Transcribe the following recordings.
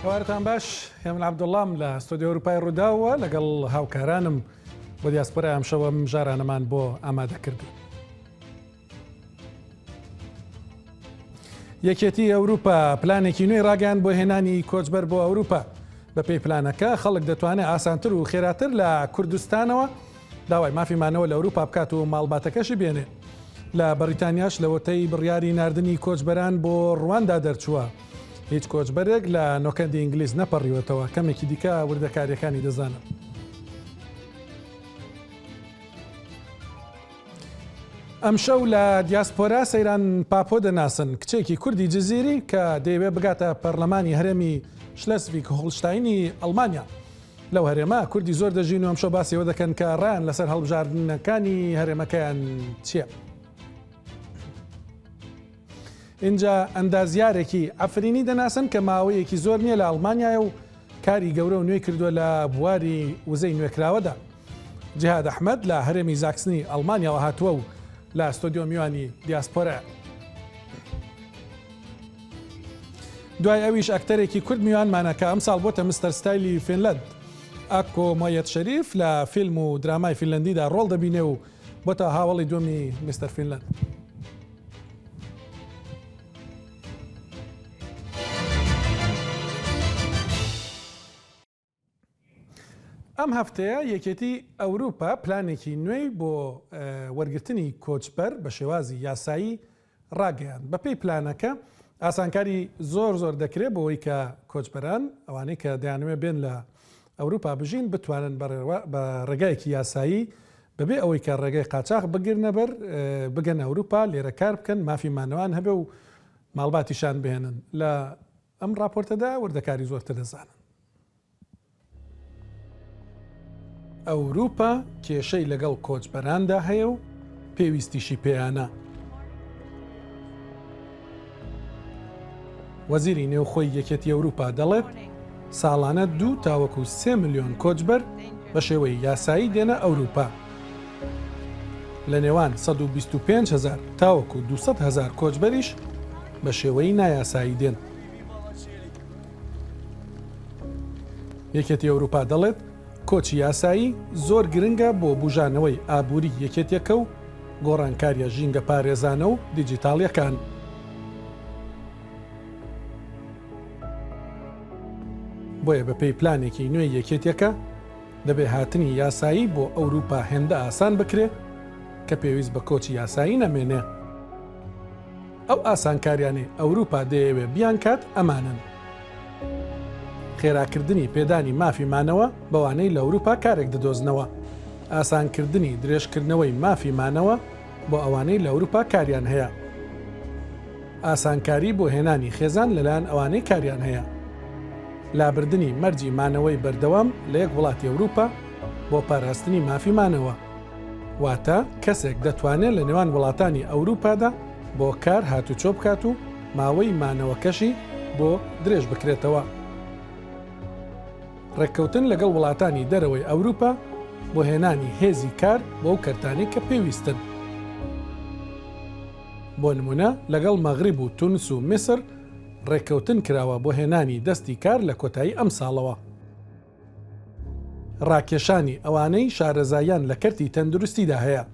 وارتان باش هێمن عەبدوڵڵام لە ستۆدیۆ ئەوروپای ڕووداوە لەگەڵ هاوکارانم بۆ دیاسپۆرای ئەمشەوە مژارانەمان بۆ ئامادەکردو. یەکێتی ئەوروپا پلانێکی نوێی ڕاگەیاند بۆ هێنانی کۆچبەر بۆ ئەوروپا. بە پێی پلانەکە خەڵک دەتوانێت ئاسانتر و خێراتر لە کوردستانەوە داوای مافیمانەوە لە ئەوروپا بکات و ماڵباتەکەشی بێنێ. لە بەریتانیاش لەوەتەی بڕیاری ناردنی کۆچبەران بۆ ڕواندا دەرچووە. هیچ کۆچبەرێک لە نۆکەندی ئینگلیز نەپەڕیوەتەوە، کەمێکی دیکە وردەکاریەکانی دەزانن. ئەمشەو لە دیاسپۆرا سەیران پاپۆ دەناسن، کچێکی کوردی جززیری کە دەیەوێت بگاتە پەرلەمانی هەرێمی شلەسڤیک هۆڵشتاینی ئەڵمانیا. لەو هەرێمە کوردی زۆر دەژین و ئەمشەو باسیەوە دەکەن کە ڕایان لەسەر هەڵبژاردنەکانی هەرێمەکەیان چییە؟ اینجا ئەندازیارێکی ئەفرینی دەناسن کە ماوەیەکی زۆر نییە لە ئەڵمانیایە و کاری گەورە و نوێی کردووە لە بواری وزەی نوێکراوەدا. جیهاد ئەحمەد لە هەرێمی زاکسنی ئەڵمانیاوە هاتووە و لە ستۆدیۆ میوانی دیاسپۆرا. دوای ئەویش ئەکتەرێکی کورد میوانمانە کە ئەمساڵ بۆتە مستەر ستایلی فینلەند. ئاکۆ مۆیەت شەریف لە فیلم و درامای فینلەندیدا ڕۆڵ دەبینێ و بۆتە هاوڵی دومی مستەر فینلەند. ئەم هەفتەیە یەکێتی ئەوروپا پلانێکی نوێی بۆ وەرگرتنی کۆچبەر بە شێوازی یاسایی ڕاگەیاند. بە پێی پلانەکە ئاسانکاری زۆر دەکرێت بۆ ئەوەی کە کۆچبەران ئەوانەی کە دەیانوێت بێن لە ئەوروپا بژین بتوانن بە ڕێگایەکی یاسایی بەبێ ئەوەی کە ڕێگای قاچاق بگرنە بەر بگەن ئەوروپا، لێرە کار بکەن، مافی مانەوان هەبێ و ماڵباتیشان بهێنن. لە ئەم راپۆرتەدا وردەکاری زۆرتر دەزانن. ئەوروپا کێشەی لەگەڵ کۆچبەراندا هەیە و پێویستیشی پێیانە. وەزیری نێوخۆی یەکێتی ئەوروپا دەڵێت ساڵانە 2 تاوەکو 3 ملیۆن کۆچبەر بە شێوەی یاسایی دێنە ئەوروپا. لە نێوان 125,000 تاوەکو 200,000 کۆچبەریش بە شێوەی نایاسایی دێن. یەکێتی ئەوروپا دەڵێت کۆچی یاسایی زۆر گرنگە بۆ بوژانەوەی ئابووری یەکێتیەکە و گۆڕانکاریە ژینگە پارێزانە و دیجیتاڵیەکان. بۆیە بە پێی پلانێکی نوێی یەکێتیەکە دەبێ هاتنی یاسایی بۆ ئەوروپا هێندە ئاسان بکرێت کە پێویست بە کۆچی یاسایی نەمێنێ. ئەو ئاسانکاریانەی ئەوروپا دەیەوێ بیان کات ئەمانن: خێراکردنی پێدانی مافی مانەوە بەوانەی لە ئەوروپا کارێک دەدۆزنەوە، ئاسانکردنی درێژکردنەوەی مافی مانەوە بۆ ئەوانەی لە ئەوروپا کاریان هەیە، ئاسانکاری بۆ هێنانی خێزان لەلایەن ئەوانەی کاریان هەیە، لابردنی مەرجی مانەوەی بەردەوام لە یەک وڵاتی ئەوروپا بۆ پاراستنی مافی مانەوە. واتە کەسێک دەتوانێت لە نێوان وڵاتانی ئەوروپادا بۆ کار هاتوچۆ بکات و ماوەی مانەوەکەشی بۆ درێژ بکرێتەوە. ڕێککەوتن لەگەڵ وڵاتانی دەرەوەی ئەوروپا بۆ هێنانی هێزی کار بۆ ئەو کەرتانی کە پێویستن. بۆ نمونە لەگەڵ مەغریب و تونس و میسر ڕێککەوتن کراوە بۆ هێنانی دەستی کار لە کۆتایی ئەم ساڵەوە. ڕاکێشانی ئەوانەی شارەزایان لە کەرتی تەندروستیدا هەیە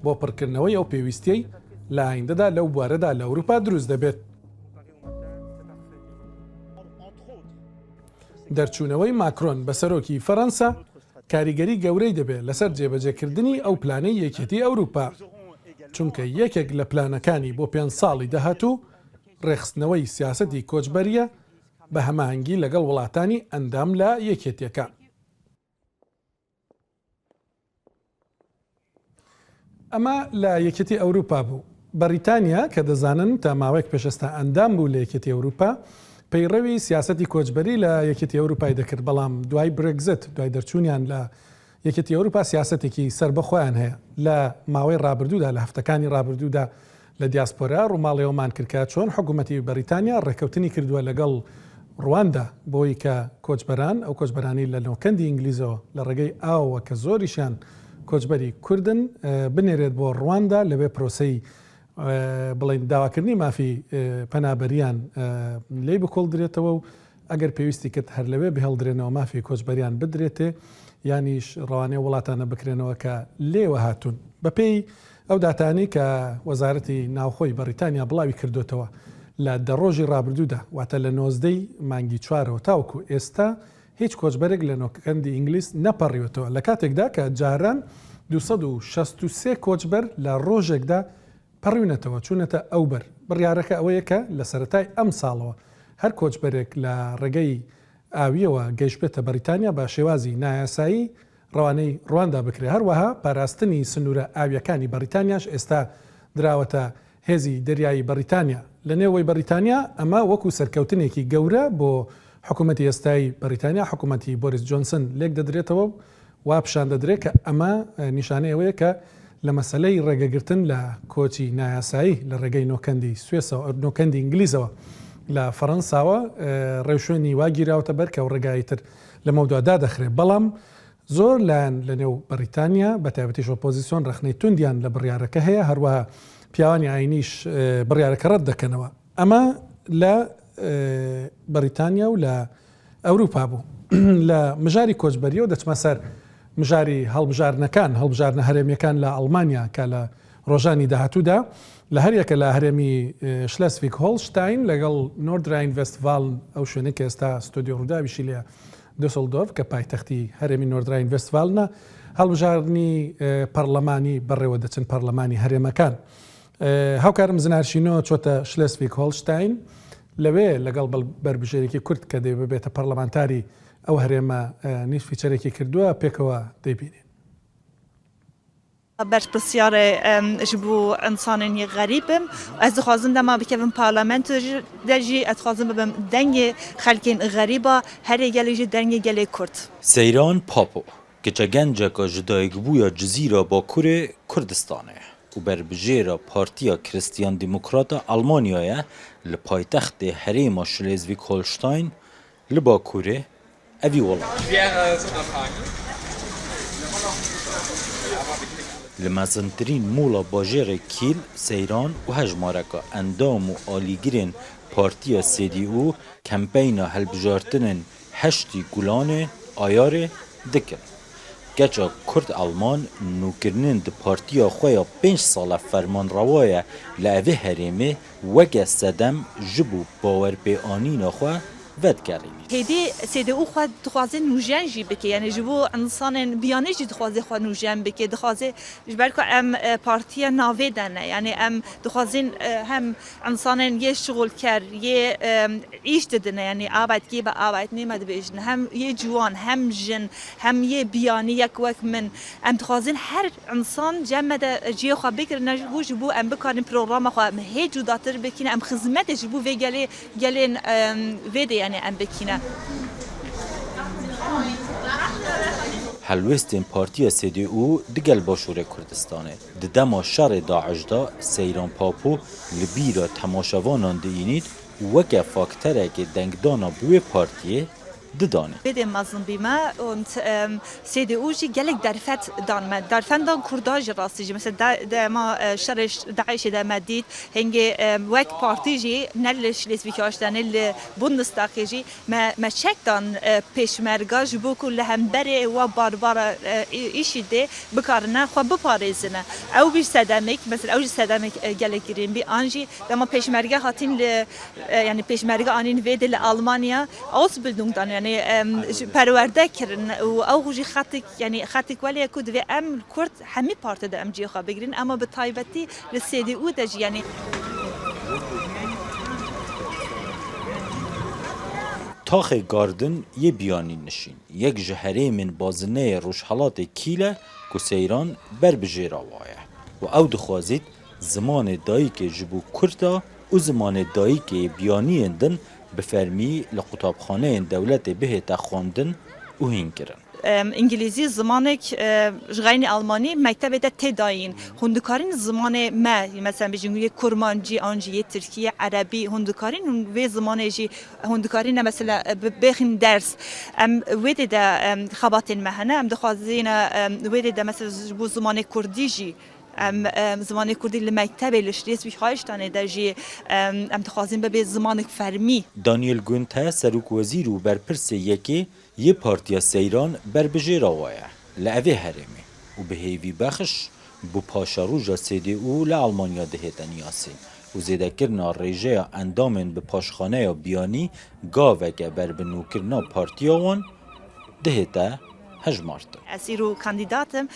بۆ پڕکردنەوەی ئەو پێویستیەی لە ئایندەدا لەو بوارەدا لە ئەوروپا دروست دەبێت. دەرچوونەوەی ماکرۆن بە سەرۆکی فەڕەنسا کاریگەری گەورەی دەبێت لەسەر جێبەجێکردنی ئەو پلانەی یەکێتی ئەوروپا، چونکە یەکێک لە پلانەکانی بۆ 5 ساڵی داهاتوو ڕێخستنەوەی سیاسەتی کۆچبەریە بە هەماهەنگی لەگەڵ وڵاتانی ئەندام لە یەکێتیەکە. ئەمە لە یەکێتی ئەوروپا بوو. بەریتانیا کە دەزانن تا ماوەیەک پێشەستا ئەندام بوو لە یەکێتی ئەوروپا، پەیڕەوی سیاسەتی کۆچبەری لە یەکێتی ئەوروپای دەکرد، بەڵام دوای برێگزت، دوای دەرچوونیان لە یەکێتی ئەوروپا سیاسەتێکی سەر بەخۆیان هەیە. لە ماوەی ڕابردوودا لە هەفتەکانی ڕابردوودا لە دیاسپۆرا ڕووماڵیەوەمان کردکە چۆن حکوومەتی بەریتانیا ڕێککەوتنی کردووە لەگەڵ ڕواندا بۆی کە کۆچبەران ئەو کۆچبەرانی لە نۆکەندی ئینگلیزەوە لە ڕێگەی ئاوە کە زۆریشیان کۆچبەری کوردن بنێرێت بۆ ڕواندا لەوێ پرۆسەی بڵین داواکردنی مافی پەنابەریان لێی بکۆڵ درێتەوە و ئەگەر پێویستی کرد هەر لەوێ بهێڵدرێنەوە مافی کۆچبەریان بدرێتێ یانیش ڕەوانەیە وڵاتانە بکرێنەوە کە لێوە هاتوون بەپێی ئەو داتانی کە وەزارەتی ناوخۆی بەریتانیا بڵاوی کردوتەوە لە دەڕۆژی ڕابردوودا واتە لە 19 مانگی چوارەوە تاوکو ئێستا هیچ کۆچبەرێک لە نۆکەندی ئینگلیس نەپەڕیوەتەوە لە کاتێکدا کە جاران 263 کۆچبەر لە ڕۆژێکدا پەڕوونەتەوە چوونەتە ئەوبەر بڕیارەکە ئەوەیە کە لە سەرەتای ئەم ساڵەوە هەر کۆچبەرێک لە ڕێگەی ئاویەوە گەیشتێتە بەریتانیا بە شێوازی نایاسایی ڕەوانەی ڕواندا بکرێت هەروەها پاراستنی سنوورە ئاویەکانی بەریتانیاش ئێستا دراوەتە هێزی دەریایی بەریتانیا لە نێوەی بەریتانیا ئەمە وەکو سەرکەوتنێکی گەورە بۆ حکوومەتی ئێستایی بەریتانیا حکوومەتی بۆریس جۆنسن لێک دەدرێتەوە وا پیشان دەدرێت کە ئەمە نیشانەیەوەیە کە لە مەسلەی ڕێگەگرتن لە کۆچی نایاسایی لە ڕێگەی نۆکەندی سوێسەوە نۆکەندی ئینگلیزەوە لە فەڕەنساوە ڕێوشێنی واگیراوتە بەر کە و ڕێگایی تر لە مەودادا دەخرێت بەڵام زۆر لایەن لە نێو بەریتانیا بە تایبەتیش ئۆپۆزیسیۆن ڕخنەی توندیان لە بڕیارەکە هەیە هەروەها پیاوانی ئاینیش بڕیارەکە ڕەت دەکەنەوە ئەمە لە بەریتانیا و لە ئەوروپا بوو لە مژاری کۆچبەریەوە دەچمە سەر مژاری هەڵبژارنە هەرێمیەکان لە ئەڵمانیا کە لە ڕۆژانی داهاتوودا لە هەریەکە لە هەرێمی شلەسڤیک هۆڵشتاین لەگەڵ نۆردراین ڤێستفال ئەو شوێنە کە ئێستا ستۆدیۆ ڕووداویشی لێ دوسڵدۆرف کە پایتەختی هەرێمی نۆردراین ڤێستفالنە هەڵبژارنی پەرلەمانی بەڕێوە دەچن پەرلەمانی هەرێمەکان هاوکارم زنارشینەوە چۆتە شلەسڤیک هۆڵشتاین لەوێ لەگەڵ بەربژێرێکی کورد کە دەی ببێتە پەرلەمانتاری ئەو هەرێمە نیش فیچەرێکی کردووە پێکەوە دەیبینێن بەرپرسیارە ji bo insanên xerîbim ez dixwazim dema bikevim parlamento de jî ez dixwazim bibim dengê xelkên xerîba herê gelê jî dengê gelê Kurd. Seyran Papo keçegenceka ji dayîkbûya Cizîra Bakurê Kurdistanê û berbijêra Partiya Kristiyan Demokrata Almanyayê li paytextê herêma Schleswig-Holstein li Bakurê evî welat. Li mezintirîn mola bajêrê Kîl, Seyran û hejmareka endam û alîgirên Partiya CDU kempeyna helbijartinên heştî Gulanê Ayarê dikin. Geça Kurd Alman nûkirinên di partiya xwe ya 5 sala fermanrewaya li evê herêmê weke sedem ji bo bawerpêanîna xwe vedgerîne. Hêdî CDU xwe dixwaze nûjen jî bike yani ji bo insanên biyanî jî dixwaze xwe nûjen bike dixwaze ji ber ku em partiya navê de ne yani em dixwazin hem insanên yê şigûlker yê îş didine yani arbeitgeber be arbeitnehmer dibêjin hem yê ciwan hem jin hem yê biyanî yek wek min em dixwazin her insan cem de ciyê xwe bikirin hû ji bo em bikarin programa xwe em hê cudatir bikîne em xizmetê ji bo vê gelên vê de yani em bikîne. Helwestên Partiya CDU digel Başûrê Kurdistanê di dema şerê Daişda Seyran Papo li bîra temaşevanan diînît û weke fakterekê dengdana bi wê partiyê didanê. Bêdê mezin bîme und CDU jî gelek derfet dan me. Derfendan Kurda jî rastî jî mesela dema şerê Daişê de me dît hengê wek partî jî ne li Schleswig-Holsteinê li Bundestagê jî me çek dan pêşmerga ji bo ku li hemberê we barbara îşî dê bikarine xwe biparêzine. Ew bir sedemek mesela ew jî sedemek gelek girîn bî an jî dema pêşmerge hatin li yani pêşmerge anîn vê de li Almanya Ausbildung dan yani perwerde kirin û ew jî xetik yani xetik weliye ku divê em Kurd hemî partî de em ciyê xwe bigirin ama bi taybetî li CDU de jî yani Taxê Gardin yê biyanî nişîn yek ji herêmên bazineyê Rojhilatê Kîl e ku Seyran berbijêra waye û ew dixwazît zimanê dayîkê ji bo Kurda û zimanê dayîkê biyaniyên din bi fermî li qutabxaneyên dewletê bihête xwandin û hînkirin. İngilîzî zimanek ji xeynî Almanî mektebê de tê dayîn. Hûn dikarin zimanê me mesela bijîn yê Kurmancî an jî yê Tirkiye Erebî hûn dikarin hûn vê zimanê jî hûn dikarin mesela bêxin ders em wê dê de xebatên me hene em dixwazîne wê dê de mesela ji bo zimanê Kurdî jî زمان کردی لمکتب لشریس بی خواهشتانه در جی تخوازیم به زمان فرمی. دانیل گونته سروک وزیر و برپرس یکی یه پارتیا سیران بربجه راوایه لعوه هرمی و به هیوی بخش بو پاشاروجا CDU لألمانیا دهیتن یاسی و زیده کرنا ریجه اندامن به پاشخانه بیانی گاوگه بر بنو کرنا پارتیا وان دهیته هجمارتن. اسیرو کاندیداتم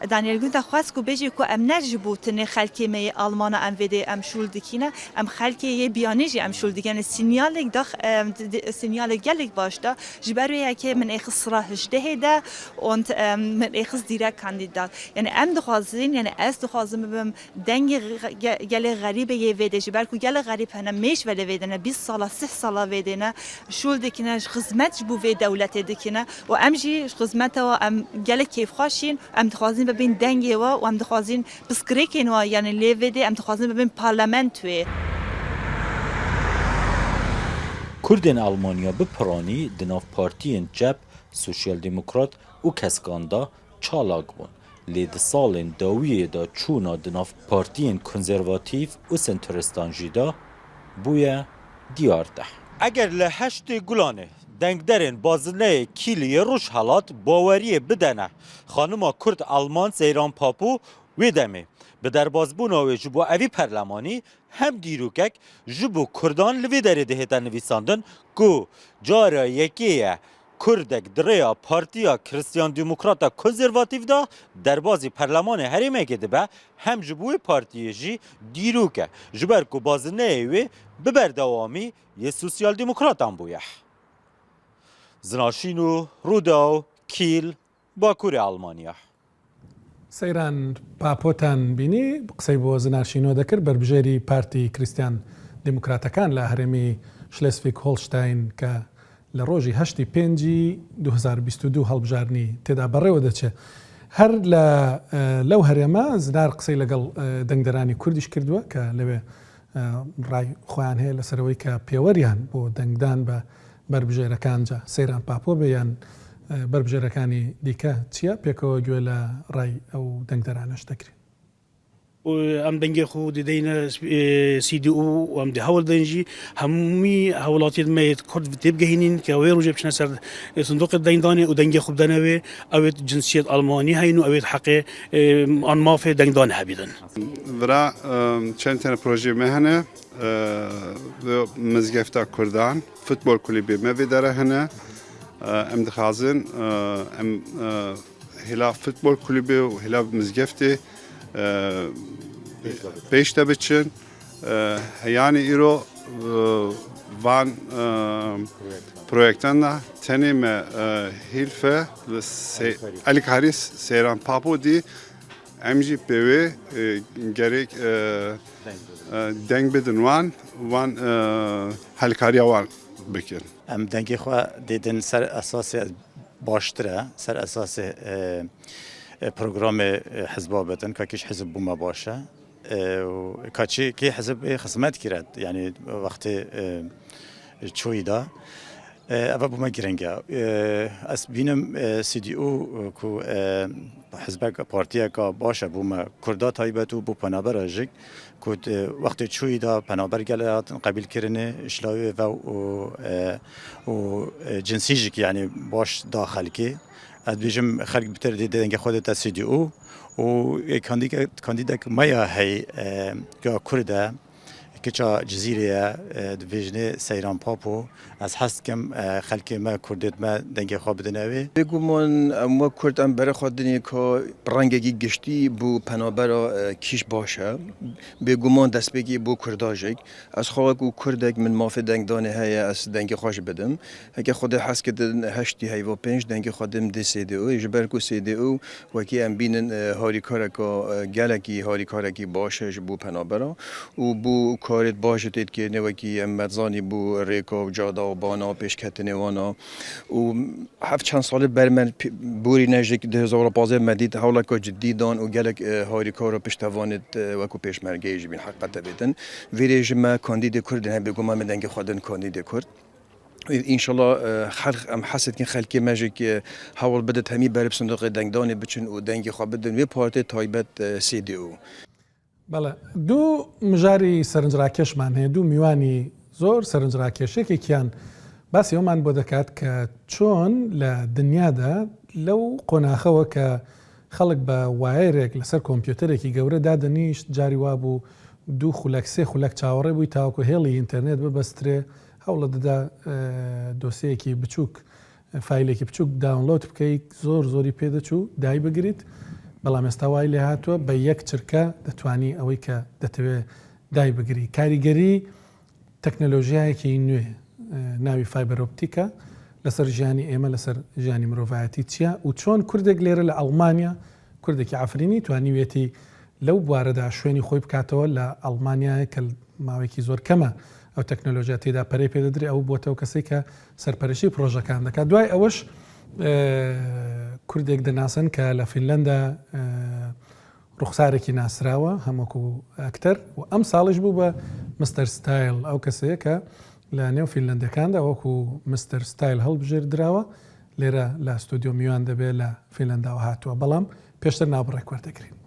دانیل گونتا خواست که بچه که ام نرجبو تنه خلکی می آلمان ام ویده ام شول دکینه ام خلکی یه بیانیجی ام شول دکینه سینیالک داخ سینیالک گلک باشده جبرویه که من اخص راهش دهیده und من اخص دیره کاندیدات یعنی ام دخوازین یعنی از دخوازم ببم دنگ گل غریبه یه ویده جبر که گل غریب هنه میش ولی ویده نه 20 ساله 3 ساله ویده نه شول دکینه خدمت جبو وی دولت دکینه و ام جی خدمت و ام گل کیف خاشین ام دخوازین ببین دنگی و ام دخوازین بسکریکین و یعنی لیویده ام دخوازین ببین پارلمنت و کردین آلمانیا بپرانی دناف پارتیین جب سوشیال دموکرات و کسکاندا چالاک بون لید سالین داویه دا چونا دناف پارتیین کنزرواتیو و سنترستان جیدا بویا دیارده اگر لحشت گلانه دنگدرین بازنه کیلی روش حالات باوری بدنه خانم کرد آلمان سیران پاپو ویدمی به در بازبون جبو اوی پرلمانی هم دیروکک جبو کردان لوی داره دهیتن نویساندن گو جارا یکیه کردک دریا پارتیا کریستیان دموکراتا کنزرواتیو دا در بازی پرلمان هریمه گده به هم جبوی پارتیه جی دیروکه جبر کو بازنه وی ببر دوامی یه سوسیال دموکرات هم بویه زناشینو روداو کیل باکوری آلمانیا سەیران پاپۆتان بینی قسەی بۆ زناشینۆ دەکرد بربژێری پارتی کریستیان دموکراتەکان لە هەرێمی شلێسڤیگ هۆڵشتاین کە لە ڕۆژی 8 پێنجی 2022 هەڵبژارنی تێدا بەڕێوە دەچێت هەر لەو هەرێمە زنار قسەی لەگەڵ دەنگدەرانی کوردیش کردووە کە لەوێ ڕای خۆیان هەیە لەسەرەوەی کە پێوەریان بۆ دەنگدان بە بربژێرەکانجا سەیران پاپۆ بێیان بربژێرەکانی دیکە چییە پێکەوە گوێ لە ڕای ئەو دەنگدەرانەش دەکرێت ام دنگی خو دیدین CDU و ام ده هول دنجی همی هولاتیت میت کرد تیب گهینین که اوی روجب چنه سر صندوق دنگدانی و دنگی خوب دنوی اوید جنسیت آلمانی هین و اوید حق آن مافه دنگدان هبیدن. ورا چند تنه پروژه مهنه مزگفتا کردان فوتبال کلیبی موی داره هنه ام دخازن ام هلا فوتبال کلیبی و هلا مزگفتی پیشته بچن هیانی ایرو وان پروژکتان دا تنیم هیلفه الیکاریس سیران پاپو دی امجی پیوی گریک دنگ بدن وان هلیکاریا وان بکن. ام دنگی خو دیدن سر اساس باشتره سر اساس پروگرام حزب بدن که کیش حزب بوما باشه و کاچی کی حزب خدمت کرد یعنی وقتی چوی دا اول بوما گرنگه اس بینم CDU کو حزب پارتیا که باشه بوما کردا تایبتو بو پنابر اجک کود وقتی چوی دا پنابر گلات قبیل کرنه اشلاوی و جنسیجک یعنی باش داخل کی از بیشم خلق بتر دیدن خودت CDU و کاندیدا مایا هی که کرده که چه جزیره دویژنه سیران پاپو از هست کم خلق ما کردت ما دنگ خواب دنیوی. بگومان ما کردم برای خودنی که رنگی گشتی بو پنابرا کیش باشه بگومان دست بگی بو کرداجک از خواهد او کردک من مافی دنگ دانه های از دنگ خوش بدم اگه خود هست که هشتی های و پنج دنگ خودم دی CDU جبرکو CDU وکی ام بینن هاری کارکا گلکی هاری کارکی باشه بو پنابرا و بو کارت باشه تید که نوکی مدزانی بو ریکا و جادا و بانا پیش کتنه وانا و هفت چند سال بر من بوری نجک 2015 مدید حالا که جدی دان و گلک هاری کارا پشتوانت وکو پیش مرگیج بین حقیقت بیدن ویریج ما کاندید کردن هم بگو ما دنگ خودن کاندید کرد ان شاء الله خلق ام حسد كن خلقي ماجيك حاول بدت همي بارب صندوق دنگدان بچن و دنگي خو بدن وي بارتي تايبت سي دي او بەڵێ دوو مژاری سەرنجڕاکێشمان هەیە دوو میوانی زۆر سەرنجڕاکێشێکێکیان باسی ئەومان بۆ دەکات کە چۆن لە دنیادا لەو قۆناخەوە کە خەڵک بە وایرێک لەسەر کۆمپیوتەرێکی گەورە دادەنیشت جاری وابوو دوو خولەک سێ خولەک چاوەڕێ بووی تاوەکو هێڵی ئینتەرنێت ببەسترێ هەوڵە دەدا دۆسەیەکی بچووک فایلێکی بچووک داونلۆد بکەیت زۆری پێدەچوو دای بگریت بەڵام ئێستا وای لێ هاتووە بە یەک چرکە دەتوانی ئەوەی کە دەتەوێت دای بگری کاریگەری تەکنەلۆژیایەکی نوێ ناوی فایبەر ئۆپتیکە لەسەر ژیانی ئێمە لەسەر ژیانی مرۆڤایەتی چییە و چۆن کوردێک لێرە لە ئەڵمانیا کوردێکی ئافرینی توانیوێتی لەو بوارەدا شوێنی خۆی بکاتەوە لە ئەڵمانیایە کە ماوەیەکی زۆر کەمە ئەو تەکنۆلۆژیا تێدا پەرەی پێدەدرێ ئەو بۆتەوە کەسێک کە سەرپەرشی پرۆژەکان دەکات دوای ئەوەش کوردێک دەناسن کە لە فینلەندا ڕوخسارێکی ناسراوە هەمووکو ئەکتەر و ئەم ساڵش بوو بە مستەر ستایل ئەو کەسەیە کە لە نێو فینلەندەکاندا وەکو مستەر ستایل هەڵبژێر درراوە لێرە لە ستودیۆ میوان دەبێت لە فینلەنداوە هاتووە بەڵام پێشتر ناوبڕێک وەردەگرین.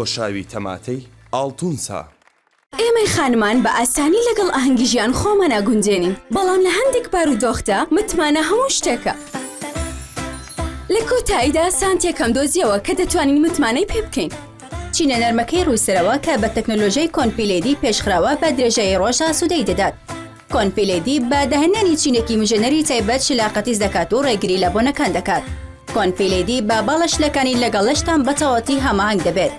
دۆشاوی تەماتەی ئاڵتونسا ئێمەی خانمان بە ئاسانی لەگەڵ ئاهەنگی ژیان خۆمان ناگونجێنین بەڵام لە هەندێک بارودۆختە متمانە هەموو شتێکە لە کۆتاییدا سانتێکەم دۆزیەوە کە دەتوانین متمانەی پێ بکەین چینە نەرمەکەی ڕووسەرەوە کە بە تەکنۆلۆژیای کۆنپیلێدی پێشخراوە بە درێژەی ڕۆژە سوودەی دەدات کۆنپیلێدی بە داهێنانی چینێکی مژەنەری تایبەت شلاقەتیز دەکات و ڕێگری لە بۆنەکان دەکات کۆنپیلێدی بە باڵەشلەکانی لەگەڵشتان بە تەواوەتی هەماهنگ دەبێت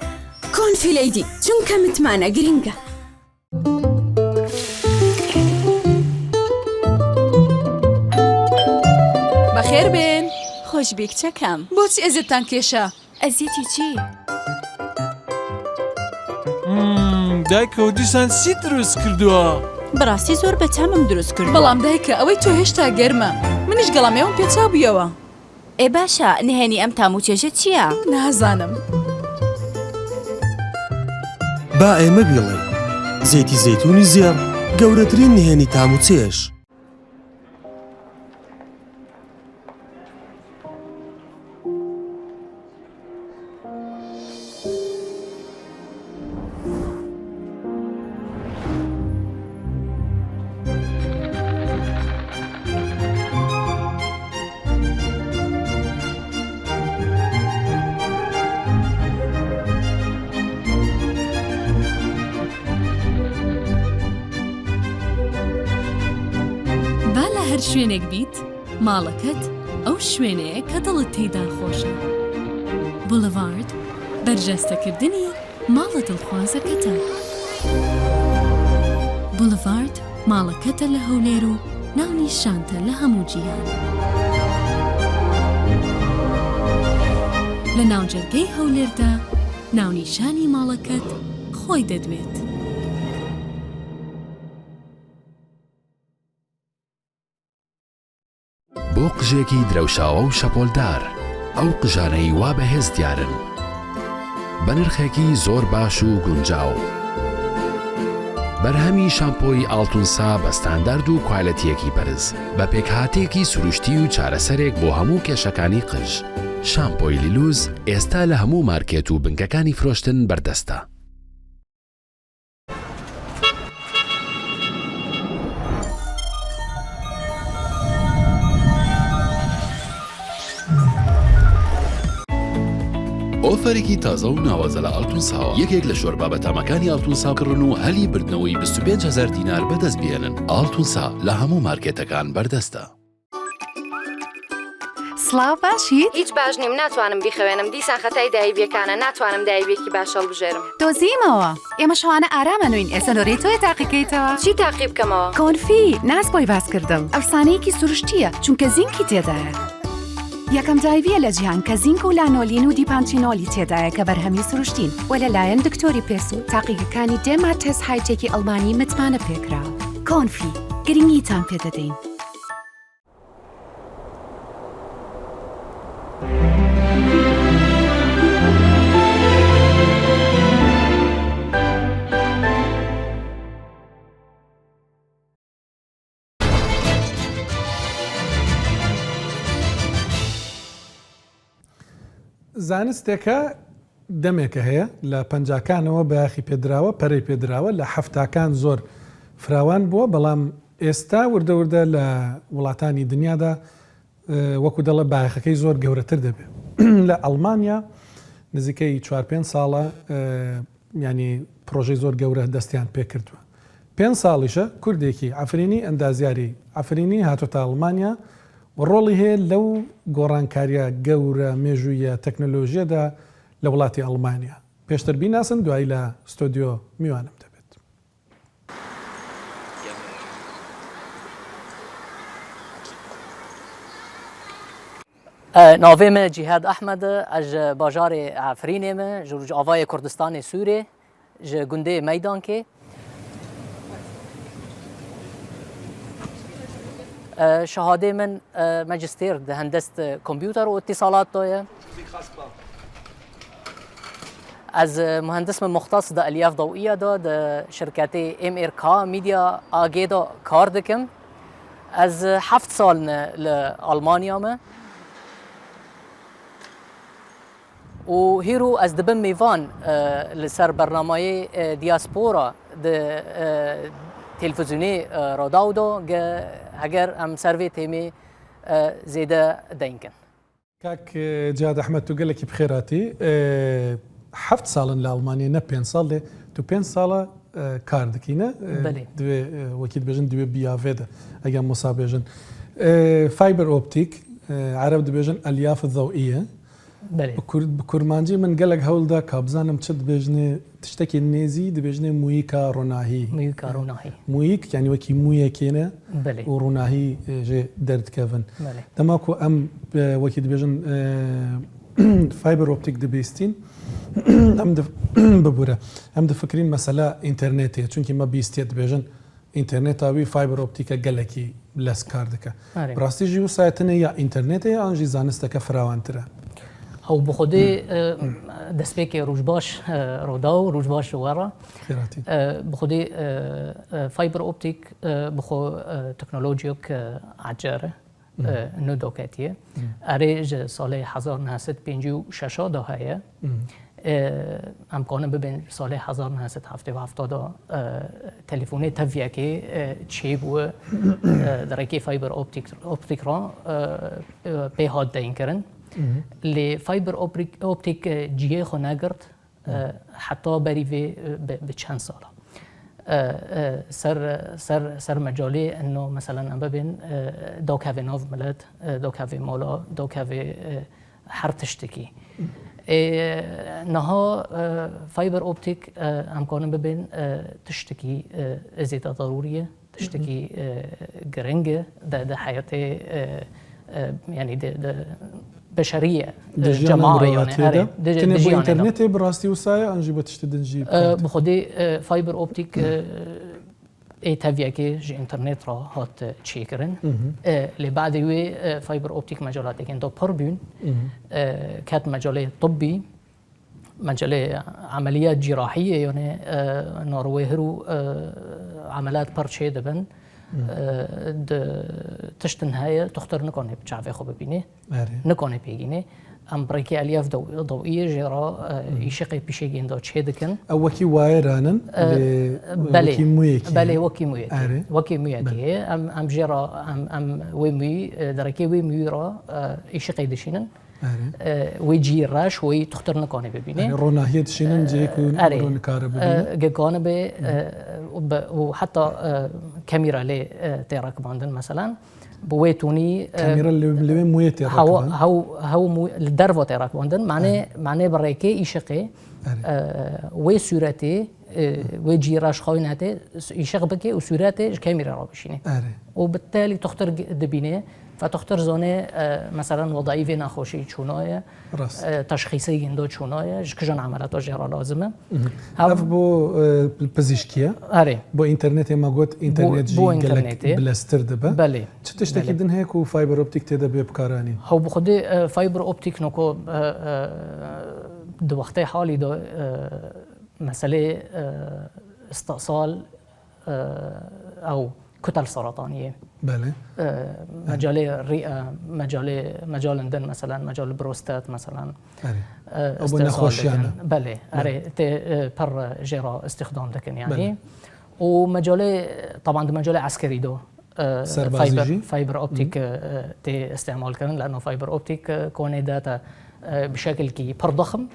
کۆنفیلەیدی چونکە متمانە گرینگە. بەخێر بێن خۆشبێک چەکەم بۆچی ئەزتان کێشە ئەزیەتی چی؟ دایکەوە دیسان چی دروست کردووە؟ بەڕاستی زۆر بەتامم دروست کرد بەڵام دایکە ئەوەی تۆ هێشتا گەرمە منیش گەڵامێوم پێچاو بوویەوە ئێ باشە نهێنی ئەم تام و چێژە چییە؟ نازانم با ئێمە بڵێ زەیتی زەیتونی زێڕ گەورەترین نهێنی تام و چێژ هەر شوێنێک بیت ماڵەکەت ئەو شوێنەیە کە دڵت تێیدا خۆشە بولڤارد بەرجەستەکردنی ماڵە دڵخوازەکەتە بولڤارد ماڵەکەتە لە هەولێر و ناونیشانتە لە هەموو جیهان لە ناوجەرگەی هەولێردا ناونیشانی ماڵەکەت خۆی دەدوێت بۆ قژێکی درەوشاوە و شەپۆلدار ئەو قژانەی وا بەهێز دیارن بە نرخێکی زۆر باش و گونجاو بەرهەمی شامپۆی ئاڵتونسا بە ستاندارد و کوالەتیەکی بەرز بە پێکهاتێکی سروشتی و چارەسەرێک بۆ هەموو کێشەکانی قژ شامپۆی لیلوز ئێستا لە هەموو مارکێت و بنکەکانی فرۆشتن بەردەستە ئۆفەرێکی تازە و ناوازە لە ئاڵتونساوە یەکێک لە شۆربا بە تامەکانی ئاڵتونسا کڕن و هەلی بردنەوەی 25,000 دینار بەدەست بێنن. ئاڵتونسا لە هەموو مارکێتەکان بەردەستە. سڵاو باشیت؟ هیچ باش نیم ناتوانم بیخوێنم دیسان خەتای دایبیەکانە ناتوانم دایبێکی باش هەڵبژێرم. دۆزیمەوە ئێمە شەوانە ئارامەنوین ئێستا لۆرەی تۆی تاقیکەیتەوە. چی تاقی بکەمەوە؟ کۆنفی ناز بۆی باس کردم ئەفسانەیەکی سروشتیە چونکە زینکی تێدایە. یەکەم دایڤیە لە جیهان کە زینک و لانۆلین و دیپانتینۆلی تێدایە کە بەرهەمی سروشتین و لەلایەن دکتۆری پێرس و تاقیگەکانی دێماتێس هایتێکی ئەڵمانی متمانە پێکراوە. کۆنفی گرنگیتان پێ دەدەین. زانستێکە دەمێکە هەیە لە پەنجاکانەوە بەیاخی پێدراوە پەرەی پێدراوە لە حەفتاکان زۆر فراوان بووە بەڵام ئێستا وردەوردە لە وڵاتانی دنیادا وەکو دەڵە باەخەکەی زۆر گەورەتر دەبێت. لە ئەڵمانیا نزیکەی 4-5 ساڵە ینی پرۆژەی زۆر گەورە دەستیان پێکردووە. 5 ساڵیشە کوردێکی ئەفرینی ئەندازیاری ئەفرینی هاتۆتە ئەڵمانیا ڕۆڵی هەیە لەو گۆڕانکاریە گەورە مێژوویە تەکنۆلۆژیەدا لە وڵاتی ئەڵمانیا. پێشتر بیناسن دوایی لە ستۆدیۆ میوانم دەبێت. ناوێ me Cihad Ahmed ez ji bajarê Efrînê me ji avayê Kurdistanê Sûrê ji gundê Meydankê. شهادê min ماجستير di hendest kompyûter û îtîsalat daye. Ez mühendis min muxtas di Elyaf Dawiya da di şirketê MRK Media AG da kar dikim. Ez 7 sal li Almanya me. û hîrû ez dibim mêvan li ser bernamayê diaspora di televizyonê Radaw da heger em servê temê zêde denkin. کاک جاد ئەحمەد تو گەلێکی بخێراتی 7 ساڵن لە ئەڵمانیا نە 5 ساڵ لێ تو 5 ساڵە کار دکینە دوێ وەکیل بێژن دوێ بیاێدە ئەگەم موسا بێژن فایبەر ئۆپتیک عرب دەبێژن ئەلیاف ضەوئیە کورمانجی من گەلک هەوڵدا کابزانم چ دبێژنێ تشتێکی نێزی دەبێژنێ مویکا ڕۆناهی مویک یعنی وەکی مویەکێنە و ڕووناهی ژێ دەردکەون دەماکو ئەم وەکی دەبێژن فایبەر ئۆپتیک دەبیستین ئەم ببوورە ئەم دەفکرین مەسەلا ئینتەرنێتێ چونکی مە بیستێت دەبێژن ئینتەرنێتاوی فایبەر ئۆپتیکە گەلێکی لەس کار دەکە ڕاستیژی وسایەتنە یا ئینتەرنێتە یا ئەنجی زانستەکە فراوانترە ئەو بخۆدێ دەستپێکی ڕوژباش ڕۆدا و ڕوژباش وەڕە بخۆدێ فایبەر ئۆپتیک بخۆ تەکنۆلۆژیۆک عجارە نودۆکەتیە ئەرێ ji salê 1956 da heye em kanin bibin salê 1970 da telefûnê teviyekê çêbûye derekê fayber optik ra pê hat deyinkirin lê fayber optik ciyê xwe negirt heta berî vê bi çend sala سر مجالی انه مثلا ام ببین داکاوی ناو ملت داکاوی مالا داکاوی هر تشتکی نها فایبر اوپتیک امکانم ببین تشتکی زیاده ضروریه تشتکی گرنگه ده حیات یعنی ده بشرية جماعة يعني دجي انترنت براستي وسايا انجي بتشتي دنجي بخدي فايبر اوبتيك اي تافياكي جي انترنت را هات تشيكرن اللي بعد وي فايبر اوبتيك مجالات كان دو بربون كانت مجال طبي مجال عمليات جراحية يعني نرويهرو عمليات برشي دبن تشتن هاي تختار نكونه بتشعفي خو ببينه نكونه بيجينه ام بريكي الياف ضوئيه جرا يشقي بشيجين دو تشهدكن او وكي وايرانن وكي مويك بله وكي مويك وكي مويك ام جرا ام ويمي دركي ويمي را يشقي دشينن ويجي راش وي تختار نكانه ببينه روناهية شينن جيكون رون كارب جيكانه ب وحتى كاميرا لي تيراك باندن مثلا بويتوني كاميرا اللي مويه تيراك هو الدرفو تيراك باندن معناه بريكي يشقي وي سورتي ويجي راش خويناته يشغبك وسورته كاميرا رابشينه وبالتالي تختار دبينه فتختار زونه مثلا وظائف ناخوشي شونايه تشخيصي جندو شونايه كجان عملات جرا لازمه هاف بو البزيشكيه بو انترنت ما قلت انترنت جي قالك بلاستر دبا بله تشتكي دن هيك وفايبر اوبتيك تدا بكاراني هو بخدي فايبر اوبتيك نوكو دو وقت حالي دو مساله استئصال او كتل سرطانيه بله مجال الرئه مجال اندن مثلا مجال البروستات مثلا او نخوشيانه بله تي بر جرا استخدام دكن يعني ومجال طبعا مجال عسكري دو فايبر اوبتيك تي استعمال كرن لانه فايبر اوبتيك كونه داتا بشكل كي بر ضخم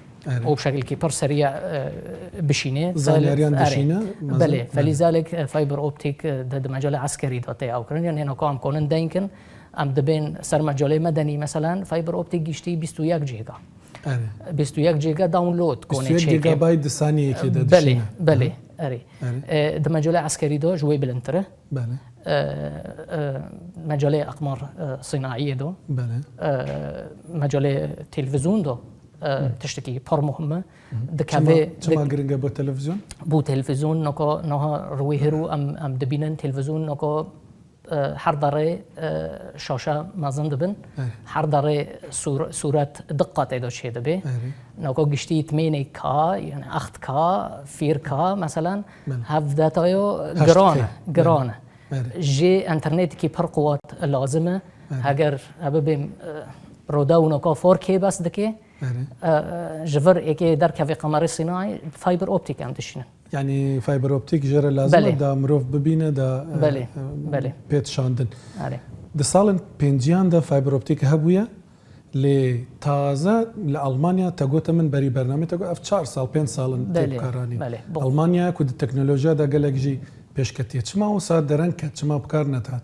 وبشكل كي بر سريع بشينه زانيريان بشينه بله فلذلك فايبر اوبتيك ده مجال عسكري دوتي او كرن يعني انه كام كونن داينكن ام دبين سر مجال مدني مثلا فايبر اوبتيك جيشتي 21 جيجا 21 جيجا داونلود كونه 21 جيجا بايت ثانيه كده بله اري ده مجال عسكري دو جوي بالانتره بله مجال اقمار صناعيه دو بله مجال تلفزيون دو تشتكي بار مهمه دكافي شما غرينغا بو تلفزيون بو تلفزيون نوكو نوها رويهرو ام دبينن تلفزيون نوكو حردره شاشه مازن دبن حردره صورت دقه تدو شي دبي نوكو گشتي 8K يعني 8K 4K مثلا هاف داتايو جرانه جي انترنت كي بر قوات لازمه هاگر هبه روداو نوكو 4K بس دكي جفر ايكي در كافي قمري صناعي فايبر اوبتيك ام دشين يعني فايبر اوبتيك جرى لازم دا مروف ببينه دا بله بيت شاندن دا سالن بينجيان دا فايبر اوبتيك هبويا لتازه لالمانيا تقوت من بري برنامج تقول اف 4 سال 5 سال تبكاراني المانيا كود التكنولوجيا دا قالك جي بيشكتي تشما وصار درنك تشما بكار نتات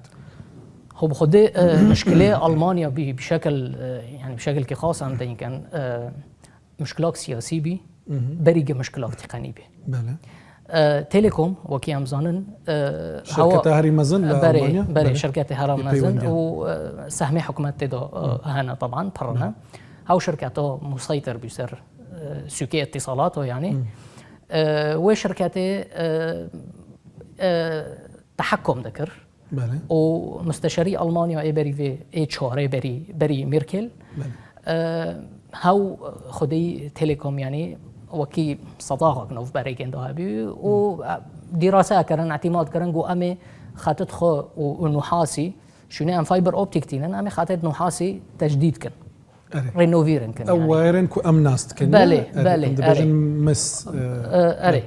هو بخدي مشكله المانيا بشكل يعني بشكل كي خاص عندنا كان مشكلات سياسيه بي بريقه مشكلات تقنيه بي بله تيليكوم وكي امزانن شركه هاري مازن بري شركه هاري مازن وسهمي حكومه تدو هنا طبعا برنا هاو شركته مسيطر بيصير سوكي اتصالاته يعني وشركته تحكم ذكر بله ومستشاري المانيا اي بري في اتش ار بري ميركل هاو خدي تيليكوم يعني وكي صداقه نوف بري كندهابي ودراسه كرن اعتماد كرن جو امي خاطت خو ونحاسي شنو ام فايبر اوبتيك تينن امي خاطت نحاسي تجديد كن رينوفيرن كن او وايرن كو امناست كن بله مس اري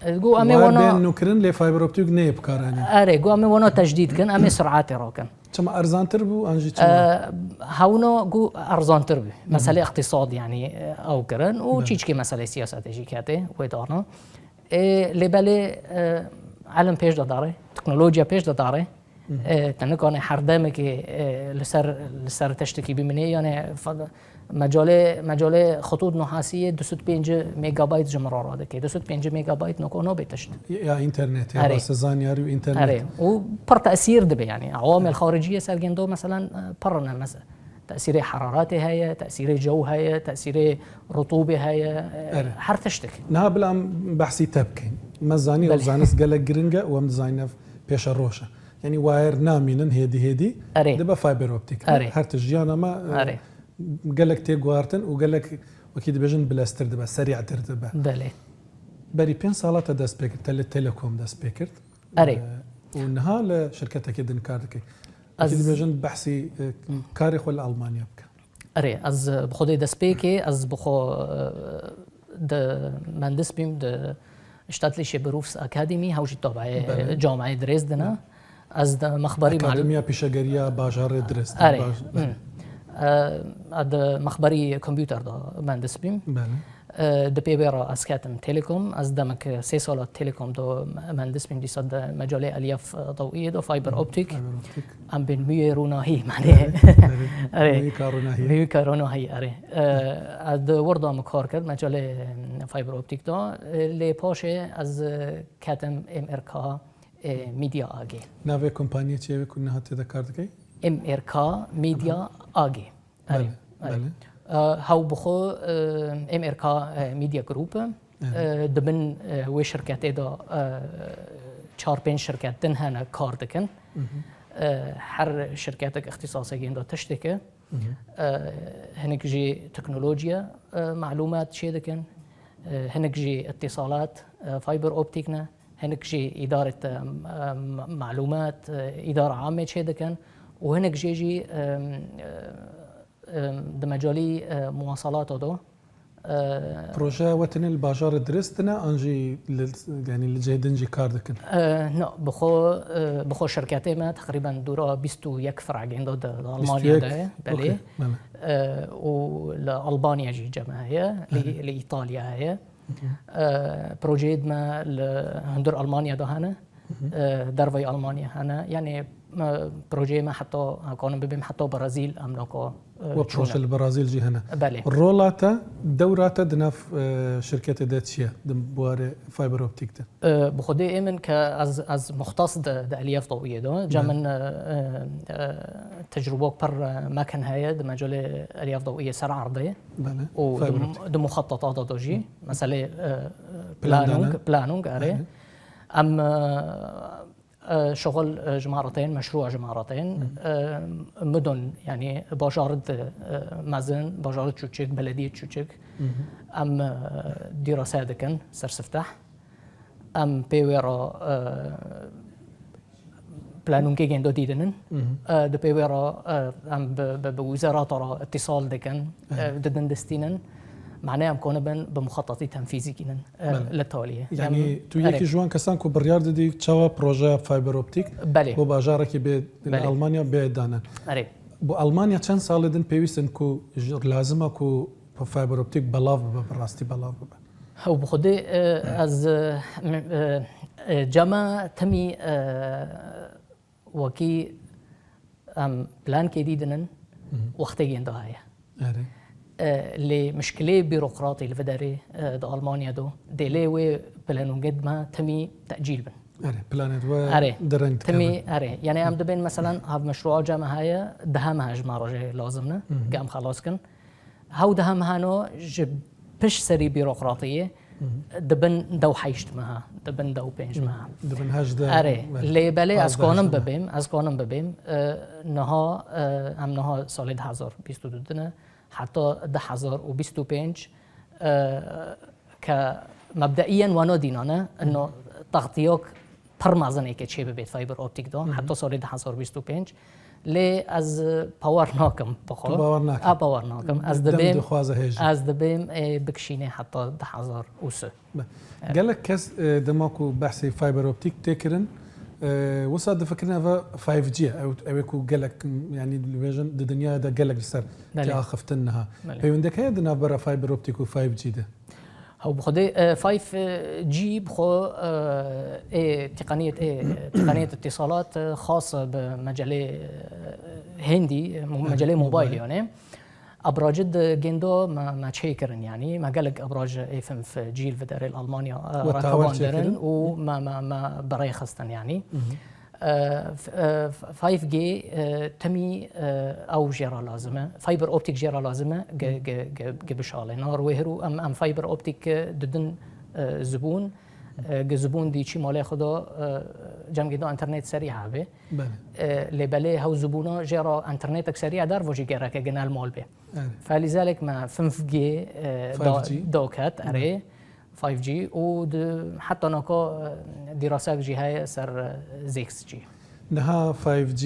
جو امي وانا نكرن لي فايبر اوبتيك نيب كاراني اري جو امي وانا تجديد كن امي سرعات راكن كما ارزان تربو انجي هاونو جو ارزان تربو مساله اقتصاد يعني او كرن وتشيكي مساله سياساتيكاته ويدارنا لي بالي علم بيش داره تكنولوجيا بيش داره تنكون حردمك لسر تشتكي بمني يعني مجال خطوط نحاسيه 25 ميجا بايت جمرار هذاك 25 ميجا بايت نكونو بتشت يا انترنت يا بس زانيار انترنت اري وبر تاثير دبي يعني عوامل خارجيه سرجندو مثلا برنا مثلا تاثير حرارته هي تاثير جو هي تاثير رطوبه هي حر تشتكي نها بلا بحثي تبكين مزاني وزانس قالك جرينجا ومزاينف بيش الروشه يعني واير نامينن هيدي دبا فايبر اوبتيك هر تجيانا ما قال لك تيغوارتن وقال لك وكيد بيجن بلاستر دبا سريع تر دبا بله بري بين صالات دا سبيكر تيليكوم دا سبيكر اري ونها لشركه اكيد انكارك اكيد بيجن بحثي كاريخ ولا المانيا بك اري از بخدي دا سبيكي از بخو د مهندس بيم د شتاتليشه بروفس اكاديمي هاوجي تبع جامعه دريسدن از د مخبري اكاديميا بيشاغريا باجار دريسدن اد مخبری کامپیوتر دا مهندس بیم بله دپی برا از کاتم تلکم از دمک 3 سال تلکم دو مهندس بیم دیصد مجال الیاف ضوئیه دو فایبر اپتیک ام بین می روناهی معنی می کاروناهی اره از وردا مکار کرد مجال فایبر اپتیک دا لی پاشه از کاتم MRK میدیا آگی ناوی کمپانی چیه کنه هات تذکرت کی MRK میدیا آگی بله بله هاو بخو MRK میدیا گروپ دبن و شرکت دا 4-5 شرکت دن هنه کار دکن هر شرکت اختصاصی گنده تشتکه هنک جی تکنولوژیا معلومات چه دکن هنک جی اتصالات فایبر اوپتیک نه هنک جی إدارة معلومات إدارة عامة چه دکن و هنک جی دمجالي مواصلات دو بروژه وطنی الباجار درستنا انجي يعني الجهدنجي كاردكن نه بخو شركاتي ما تقريبا دورا 21 فرع عنده ألمانيا ده بله ولألبانيا جي جماعية لإيطاليا هي بروجيد ما هندر ألمانيا ده هنا درفي ألمانيا هنا يعني بروجي ما حتى كانوا ببيم حتى برازيل أملاكو وبروش البرازيل جي هنا بله الرولاتا دوراتا دناف شركة داتشيا دم بوار فايبر اوبتيك ده بخدي ايمن كاز مختص ده الياف ضوئيه ده جا من تجربه بر مكان هي ده مجال الياف ضوئيه سرعه عرضيه بله و مخططات ده جي مثلا بلانونج اري ام شغل جمارتين مشروع جمارتين مدن يعني باشارد مزن باشارد شوشك بلدية شوشك ام دراسات كان سرسفتح ام بيورا بلانون كي جندو ديدنن د بيورا ام بوزارات اتصال دكان ددن دستينن معناها مكونه بمخططي تنفيذي كنن للتاليه يعني تو يكي جوان كسان كو بريار دي تشوا بروجي فايبر اوبتيك بله بو باجارك به المانيا بيدانا اري بو المانيا چند سال دن بيويسن كو لازمه كو فايبر اوبتيك بلاف براستي بلاف هو بخدي از جما تمي وكي ام بلان كي ديدنن وقتي جنده هي اري لمشكلة بيروقراطي الفدري دا ألمانيا دو ديلي بلانون قد ما تمي تأجيل بن بلانت و درنت تمي أري يعني أم دبين مثلا هذا مشروع جامعة هاي دهمها جمارة جاي لازمنا قام خلاص كن هاو دهمها نو جب بش سري بيروقراطية دبن دو حيشت معها دبن دو بينج معها دبن هاج ده أري اللي بالي از كونم ببيم نها هم نها سال 2022 حتى 2025 كمبدئيا وانا دينانا انه تغطيوك برمازنه كتشي ببيت فايبر اوبتيك دو حتى سال 2025 لي از باورناكم بخو باورناكم از دبيم بكشيني حتى 2006 قال لك كاس دماكو بحثي فايبر اوبتيك تكرن وصاد فكرنا 5G او يكو قالك يعني الفيجن الدنيا ده قالك لسر جا خفتنها فيوندك هي دنا برا فايبر اوبتيك و5G ده هو بخدي 5G بخو تقنية اتصالات خاصة بمجال هندي مجال موبايل يعني ابراج جندو ما تشيكرن يعني ما قالك ابراج افم في جيل فدري الالمانيا راكباندرن وما براي خاصة يعني 5G تمي او جرا لازمه فايبر اوبتيك جرا لازمه قبشاله نار وهرو ام فايبر اوبتيك ددن زبون زبون دي چی مال خدا جمع گدا انترنت سریع به لبله هاو زبونا جرا انترنت سریع در وجه گره که جنال مال به فلذلك ما 5G دوكات اري 5G و حتى نكو دراسات جهه سر 6G نها 5G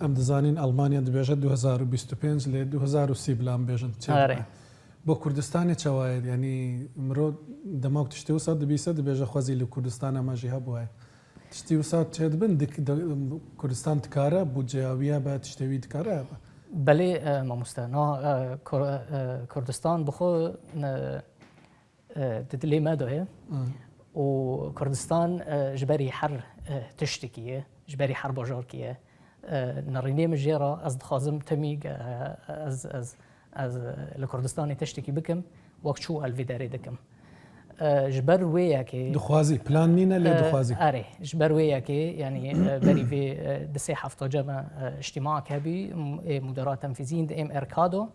ام دزانين المانيا دبيجت 2025 ل 2030 بلان بيجن بو كردستان چواید يعني مرو دماغ تشتي وصاد بيسد بيجا خوازي لكردستان ما جهه بوای تشتي وصاد چد بن كردستان تكاره بو جاويه با تشتوي تكاره بله مامۆستا کوردستان بخۆ دلێ مادۆیە و کوردستان ژبەری هەر تشتێکیە ژبەری هەر بۆژۆرکیە نەڕینێمە ژێرە ئەس دخوازم تەمی لە کوردستانی تشتێکی بکەم وەک چوو ئەلڤێدارێ دەکەم ژبەر وەیەکێ دخوازی پلان نینە لێ دخوازی ئەرێ ژبەر وەیەکێ ینی بەری vê دسێ هەفتە جەمە اجتماعك هەبی مدراء تنفيذيين ام اركادو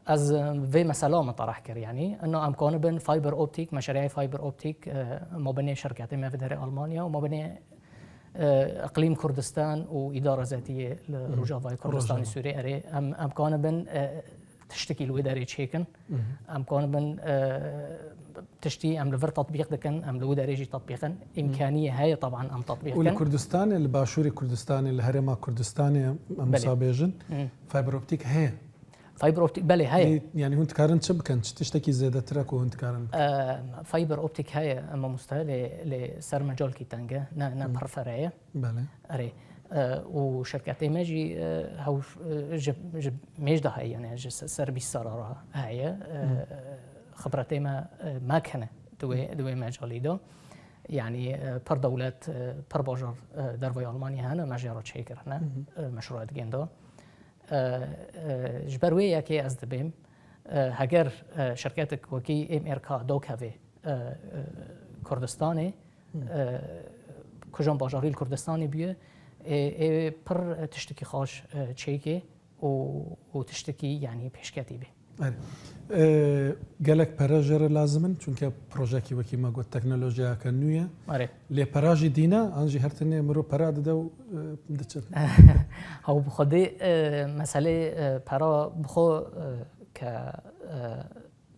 از في مسألة مطرح كر يعني انه امكانه بين فايبر اوبتيك مشاريع فايبر اوبتيك ما بين شركات ما في المانيا وما بين اقليم كردستان واداره ذاتيه لروجافاي كردستان السوري اري امكانه بين تشتكي الوداري تشيكن امكانه بين تشتي ام لفر تطبيق دكن ام لوداري تطبيقا امكانيه هاي طبعا ام تطبيق والكردستان الباشوري كردستاني الهرما كردستاني مصابيجن فايبر اوبتيك هي فايبر اوبتيك بله هاي يعني هون تكارن شبكن تشتكي زيادة ترك وهون تكارن فايبر اوبتيك هاي اما مستهل لسر مجال كي تانجا نا برفرعيه بله اري وشركات ماجي هو جب ميجدا هاي يعني سر بالسرارة هاي خبرتي ما كان دوي مجالي دو يعني بر دولات بر باجر دروي ألمانيا هنا مجرى شيكر هنا مشروعات جندا جبروية كي أزدبيم هجر شركاتك وكي ام اركا دوك هذي كردستاني كجان باجاري الكردستاني بيه بر تشتكي خاش تشيكي وتشتكي يعني بيشكاتي به قالك براجر لازمن چونکە پرۆژێکی وەکی ما گوت تەکنۆلۆژیاکە نوێە لێ پەراژی دینە ئەنجی هەرتنێ مرۆ پەرا دەدە و دەچێت هەو بخۆدێ مەسەلێ پەرا بخۆ کە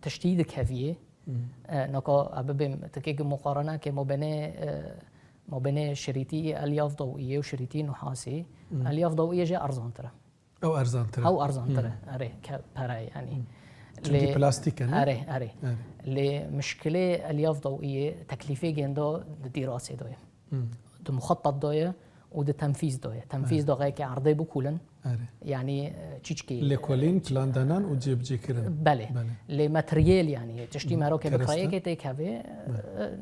تشتی دەکەویێ نەکە ببێم تکێک مقارنە کە ما بين شريطي الياف ضوئيه وشريطي نحاسي الياف ضوئيه جاء ارزانتره او ارزانتره اري كبراي يعني لي بلاستيك اري لمشكله الياف ضوئيه تكلفه جندو دراسه دويه دو مخطط دويه وده تنفيذ دويه تنفيذ دوغه كي عرضي بكولن يعني تشيكي لكولين بلان دانان وجيب جيكرن بله لي ماتريال يعني تشتي ماروك بقرايه كي تكافي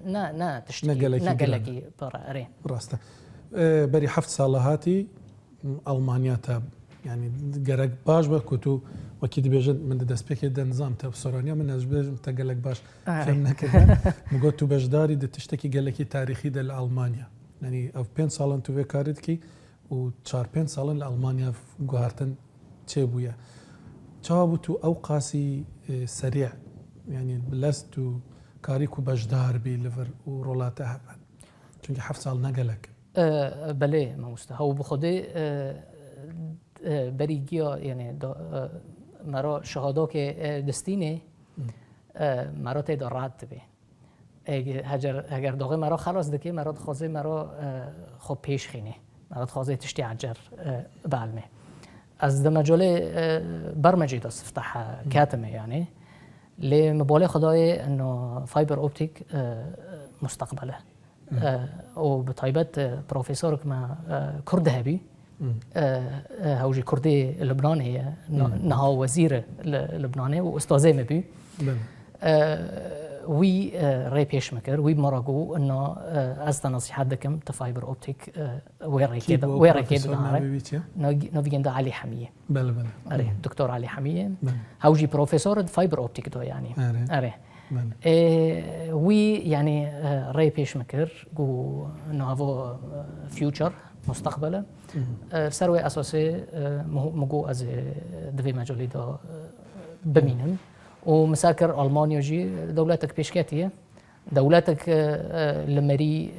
نا تشتي نقلكي برا اري راسته بري حفت صالحاتي المانيا تاب يعني جرق باش بكتو وكيد بيجد من دسبيك النظام تاب سورانيا من اجبج تقلك باش فهمنا كده مقولتو بجداري تشتكي قال لك تاريخي دل المانيا يعني او 5 سالن تو كاردكي و 4-5 سالن لألمانيا في جوهرتن تشيبويا جوابتو أو قاسي سريع يعني لستو كاريكو بجدار بليفر ورولاتها چونكي حف سال نقلك بله ما مستهو بخودي بريجيا يعني مرا شهادا که دستینه مرا تید رد به اگر داغه مرا خلاص دکی مرا خوازه مرا خب پیش خینه مرا خوازه تشتی عجر بعلمه از دمجال برمجی دست فتح کاتمه يعني لمبالغ خدای انه فايبر اوبتيك مستقبله وبطيبات بروفيسور كما كرد هبي هوجي كردي لبناني نها وزير لبناني واستاذ مبي وي ري بيش مكر وي مراجو انه از نصيحه دكم تفايبر اوبتيك ويري كده نوفي جندا علي حميه بله اري دكتور علي حميه هوجي بروفيسور فايبر اوبتيك دو يعني اري وي يعني ري بيش مكر جو انه هافو فيوتشر مستقبلا سروي اساسي مجو از دوی مجالی دا بمینم ومساكر ألمانيا جي دولتك بيشكاتية دولتك لمري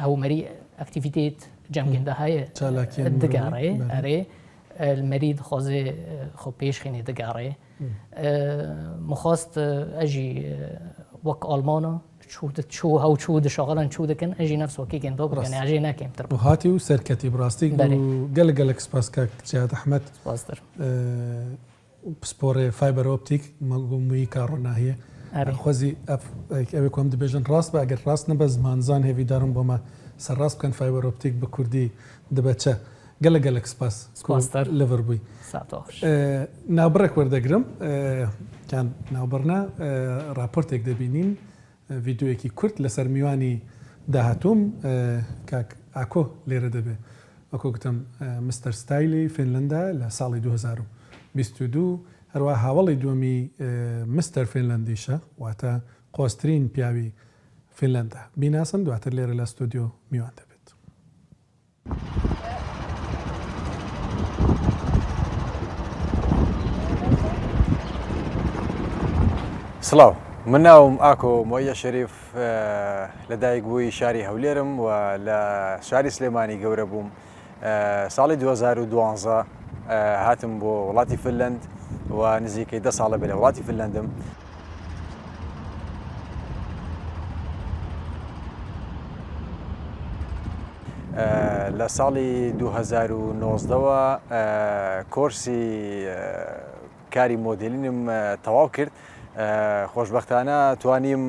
أو مري أكتيفيتيت جمعين ده هاي الدقاري أري المريض خازي خو بيش خيني دقاري مخاست أجي وك ألمانا شو هاو شو دشغلن شو دكن أجي نفس وكي كن دوب يعني أجي ناكيم تربو وهاتي وسركتي براستيك وقلق سباس كاك جهاد أحمد سباستر بسپۆڕێ فایبەر ئۆپتیک مەگومی کارڕۆناهەیە خۆزی ئەوێ کۆم دەبێژن ڕاست بە ئەگەر ڕاست نەبە زمانزان هێویدارم بۆمە سەرڕاست بکەن فایبەر ئۆپتیک بە کوردی دەبەچە گەلە سپاس سپاسدار. لەڤەر بووی ساتۆش ناوبڕێک وەردەگرم کان ناوبڕنا راپۆرتێک دەبینین ڤیددیوەکی کورت لەسەر میوانی داهاتوم کاک ئاکۆ لێرە دەبێ وەکو گوتم مستەر ستایلی فینلندا لە ساڵی 2022 هەروە هاوڵی دووەمی مستەر فینلندیشە واتە قۆسترین پیاوی فینلندا بیناسن دواتر لێرە لە ستودیۆ میوان دەبێت. سڵاو من ناوم ئاکۆ مۆیە شەریف لەدایک بووی شاری هەولێرم و لە شاری سلێمانی گەورە بووم ساڵی 2012 هاتم بۆ وڵاتی فنلەند و نزیکەی 10 ساڵە بێ لە وڵاتی فنلەندم. لە ساڵی 2019ەوە کۆرسی کاری مۆدلینم تەواو کرد. خۆشببختانە توانیم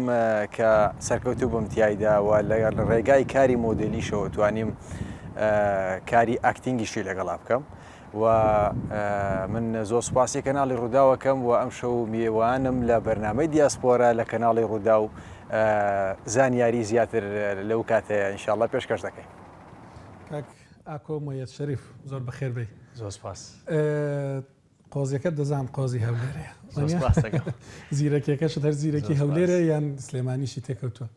کە سەرکەوتو بم تایدا و لە ڕێگای کاری مۆدلیشەوە توانیم کاری ئاکتینگیشی لەگەڵا بکەم و من زۆر سوپاسی کەناڵی ڕووداوەکەم و ئەم شەو میێوانم لە بەرنامەی دیاسپۆرە لە کەناڵی ڕوودا و زانیاری زیاتر لەو کاتەیە ئینشاءڵڵا پێشکەش دەکەین. کاک ئاکۆ مۆیەت شەریف زۆر بەخێر بێ. زۆر سپاس. قۆزیەکەت دەزانم قۆزی هەولێرەیە زیرەکیەکەشت هەر زیرەکی هەولێرە یان سلێمانیشی تێکەوتووە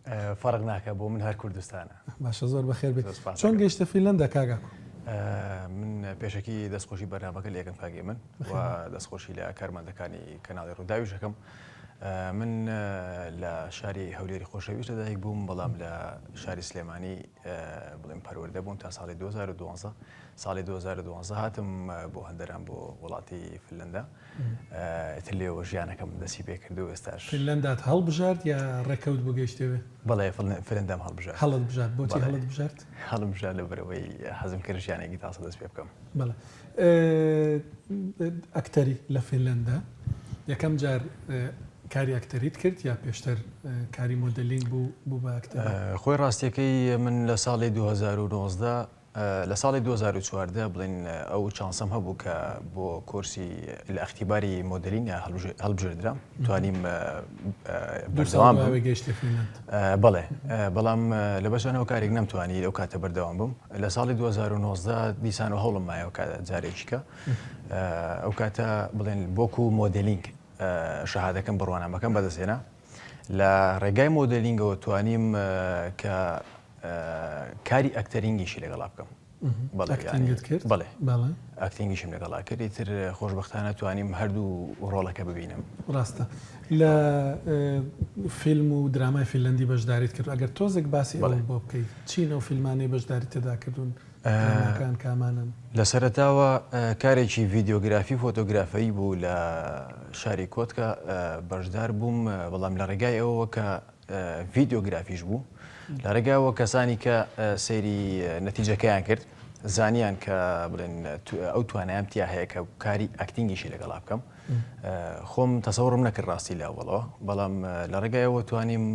فەرق ناکە بۆ من هەر کوردستانە. باشە زۆر بەخێر بێت. چۆن گەیشتە فینلەندا کاگا؟ من پێشەکی دەستخۆشی بەرنامەکە لە یەکەم کاگێ من و دەستخۆشی لە کارمەندەکانی کەناڵی ڕووداویشەکەم. من لە شاری هەولێری خۆشەویست لەدایک بووم بەڵام لە شاری سلێمانی بڵێم پەروەردە بووم تا ساڵی 2012 ساڵی 2012 هاتم بۆ هەندەران بۆ وڵاتی فنلەندا تر لێەوە ژیانەکەم دەستی پێ کرد و ئێستاش. فینلەندات هەڵبژارد یا ڕێکەوت بۆ گەیشتەوە؟ بەڵێ فنلەندام هەڵبژارد. هەڵت بژارد بۆچی هەڵت بژارد؟ هەڵم بژارد لەبەرەوەی حەزم کرد ژیانێکی تاسە دەست پێ بکەم. بەڵێ ئەکتەری لە فینلەندا یەکەم جار کاری ئەکتەریت کرد یا پێشتر کاری مۆدلین بوو بە ئەکتەر؟ خۆی ڕاستیەکەی من لە ساڵی 2019 لە ساڵی 2014 بڵێن ئەو چانسەم هەبوو کە بۆ کۆرسی لە ئەختیباری مۆدلین هەڵبژێردرام توانیم بەردەوام بڵێ بەڵام لە بەشانەوە کارێک نەمتوانی لەو کاتە بەردەوام بووم. لە ساڵی 2019 دیسان و هەوڵم مایەوە کاتە جارێکیکە ئەو کاتە بڵێن بۆکو مۆدلینگ شەهادەکەم بڕوانامەکەم بەدەستێنا لە ڕێگای مۆدلینگەوە توانیم کە کاری ئەکتەرینگیشی لەگەڵا بکەم. بەڵێ ئەکتینگیشم لەگەڵا کرد ئیتر خۆشببختانە توانیم هەردوو ڕۆڵەکە ببینم. ڕاستە لە فیلم و درامای فیلەندی بەشداریت کرد ئەگەر تۆزێک باسی بۆ بکەیت چینە و فیلمانەی بەشداری تێدا کردوون کان کامانن؟ لە سەرەتاوە کارێکی ڤیددیۆگرافی فۆتۆگرافەیی بوو لە شاری کۆتکە بەشدار بووم بەڵام لە ڕێگای ئەوە کە ڤیددیۆگرافیش بوو لە ڕێگاوە کەسانی کە سەیری نەتیجەکەیان کرد زانیان کە بڵێن ئەو توانایان تیا هەیە کە کاری ئەکتینگیشی لەگەڵا بکەم. خۆم تەسەوڕم نەکرد ڕاستی لاوەڵەوە بەڵام لە ڕێگایەوە توانیم